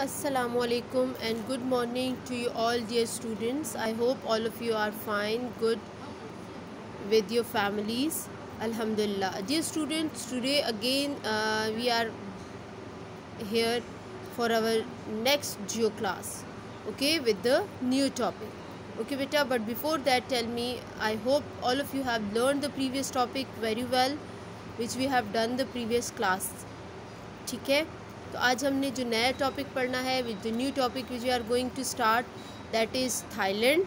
Assalamualaikum and good morning to you all, dear students. I hope all of you are fine, good with your families. Alhamdulillah. Dear students, today again we are here for our next geo class, okay, with the new topic. Okay, beta, but before that, tell me, I hope all of you have learned the previous topic very well, which we have done the previous class. ठीक है, तो आज हमने जो नया topic पढ़ना है with the new topic which we are going to start, that is Thailand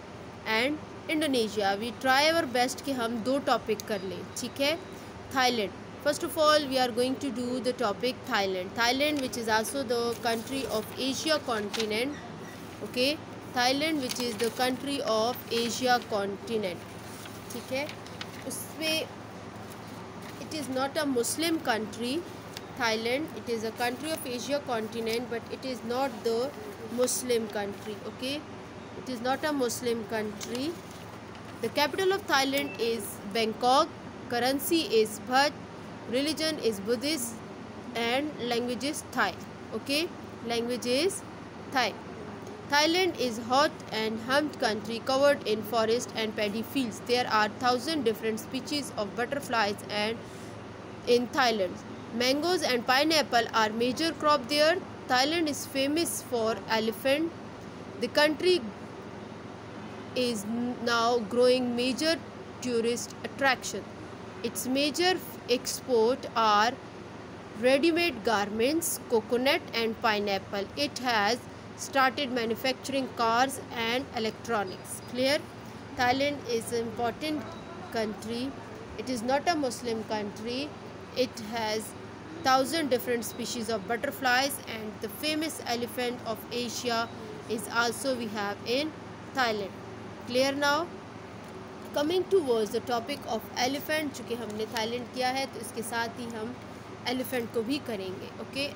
and Indonesia. We try our best कि हम दो टॉपिक कर लें. ठीक है, Thailand. First of all we are going to do the topic Thailand. Thailand which is also the country of Asia continent. Okay, Thailand which is the country of Asia continent. ठीक है, उसमें it is not a Muslim country. Thailand, it is a country of Asia continent, but it is not the Muslim country. Okay, it is not a Muslim country. The capital of Thailand is Bangkok. Currency is Baht. Religion is Buddhist, and language is Thai. Okay, language is Thai. Thailand is hot and humid country covered in forest and paddy fields. There are 1,000 different species of butterflies and in Thailand. Mangoes and pineapple are major crop there. Thailand is famous for elephant. The country is now growing major tourist attraction. Its major export are ready-made garments, coconut and pineapple. It has started manufacturing cars and electronics. Clear? Thailand is an important country. It is not a Muslim country. It has 1,000 different species of butterflies, and the famous elephant of Asia is also we have in Thailand. Clear now? Coming towards the topic of elephant, चूँकि हमने Thailand किया है तो इसके साथ ही हम elephant को भी करेंगे. Okay,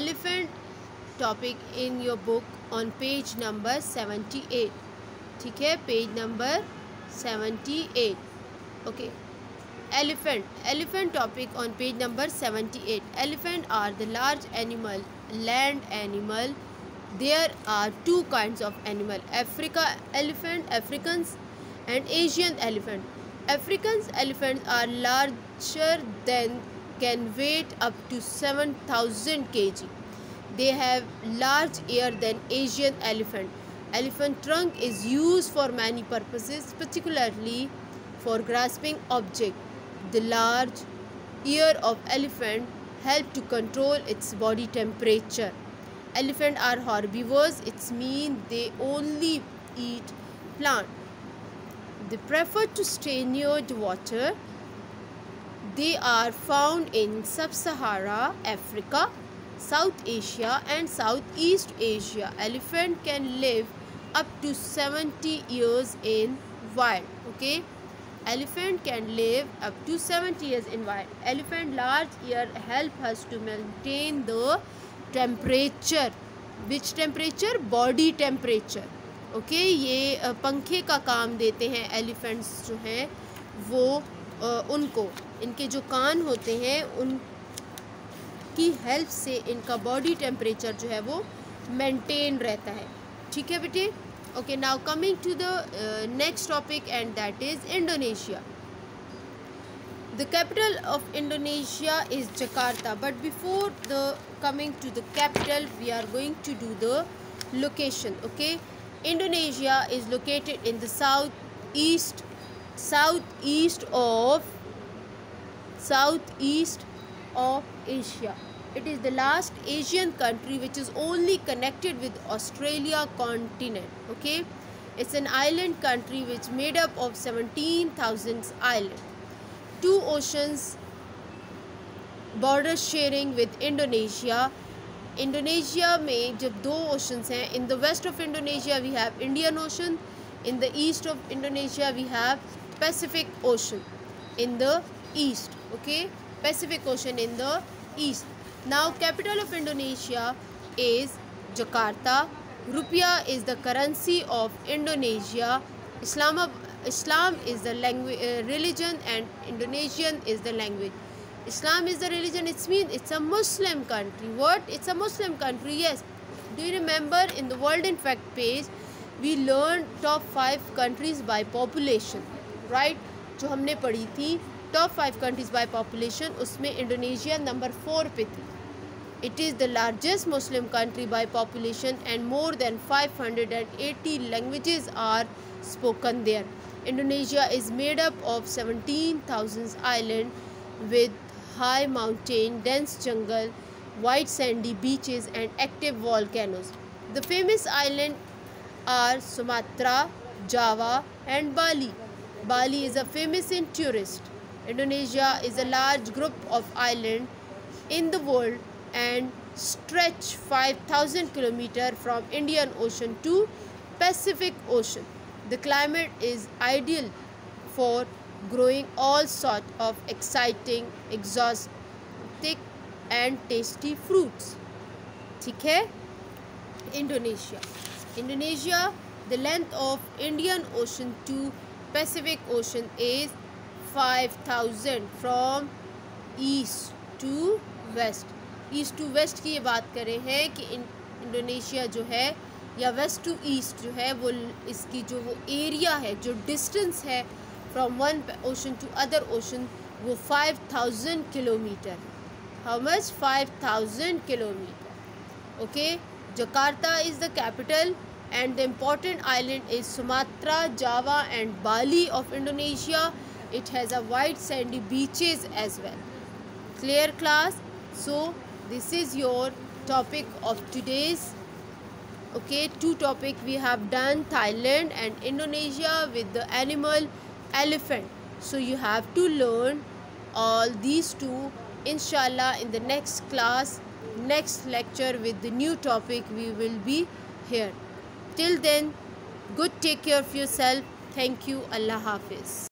elephant topic in your book on page number 78. ठीक है, page number 78. Okay. Elephant topic on page number 78. Elephant are the large animal, land animal. There are two kinds of animal: Africans and Asian elephant. Africans elephants are larger than, can weight up to 7,000 kg. They have large ear than Asian elephant. Elephant trunk is used for many purposes, particularly for grasping object. The large ear of elephant help to control its body temperature. Elephant are herbivores. It means they only eat plant. They prefer to stay near the water. They are found in Sub-Sahara Africa, South Asia and Southeast Asia. Elephant can live up to 70 years in wild. Okay, elephant can live up to 70 years in wild. Elephant large ear help us to maintain the temperature. Which temperature? Body temperature. Okay, ये पंखे का काम देते हैं elephants जो हैं वो उनको, इनके जो कान होते हैं उनकी हेल्प से इनका बॉडी टेम्परेचर जो है वो मेंटेन रहता है. ठीक है बेटे. Okay, now coming to the next topic, and that is Indonesia. The capital of Indonesia is Jakarta, but before the coming to the capital we are going to do the location. Okay, Indonesia is located in the southeast of Asia. It is the last Asian country which is only connected with Australia continent. Okay, it's an island country which made up of 17,000 islands. Two oceans border sharing with Indonesia. Indonesia में जब दो oceans हैं, in the west of Indonesia we have Indian Ocean, in the east of Indonesia we have Pacific Ocean. In the east, okay, Pacific Ocean in the east. Now capital of Indonesia is Jakarta. Rupiah is the currency of Indonesia. Islam is the religion, and Indonesian is the language. Islam is the religion. It means it's a Muslim country. What? It's a Muslim country. Yes. Do you remember in the World in Fact page we learned top 5 countries by population, right? जो हमने पढ़ी थी top 5 countries by population, उसमें Indonesia number 4 पे थी. It is the largest Muslim country by population and more than 580 languages are spoken there. Indonesia is made up of 17,000 islands with high mountain, dense jungle, white sandy beaches and active volcanoes. The famous islands are Sumatra, Java and Bali. Bali is a famous in tourist. Indonesia is a large group of islands in the world and stretch 5,000 kilometers from Indian Ocean to Pacific Ocean. The climate is ideal for growing all sorts of exciting, exotic and tasty fruits. ठीक है? Indonesia, the length of Indian Ocean to Pacific Ocean is 5,000 from east to west. East to west की ये बात करें हैं कि Indonesia जो है या वेस्ट टू ईस्ट जो है वो इसकी जो वो एरिया है, जो डिस्टेंस है from one ocean to other ocean, वो 5,000 kilometre. How much? 5,000 kilometre. Okay. Jakarta is the capital and the important island is Sumatra, Java and Bali of Indonesia. It has a wide sandy beaches as well. Clear class? So this is your topic of today's. Okay, 2 topic we have done, Thailand and Indonesia with the animal elephant. So you have to learn all these 2 inshallah in the next class, next lecture with the new topic we will be here. Till then, good, take care of yourself. Thank you. Allah Hafiz.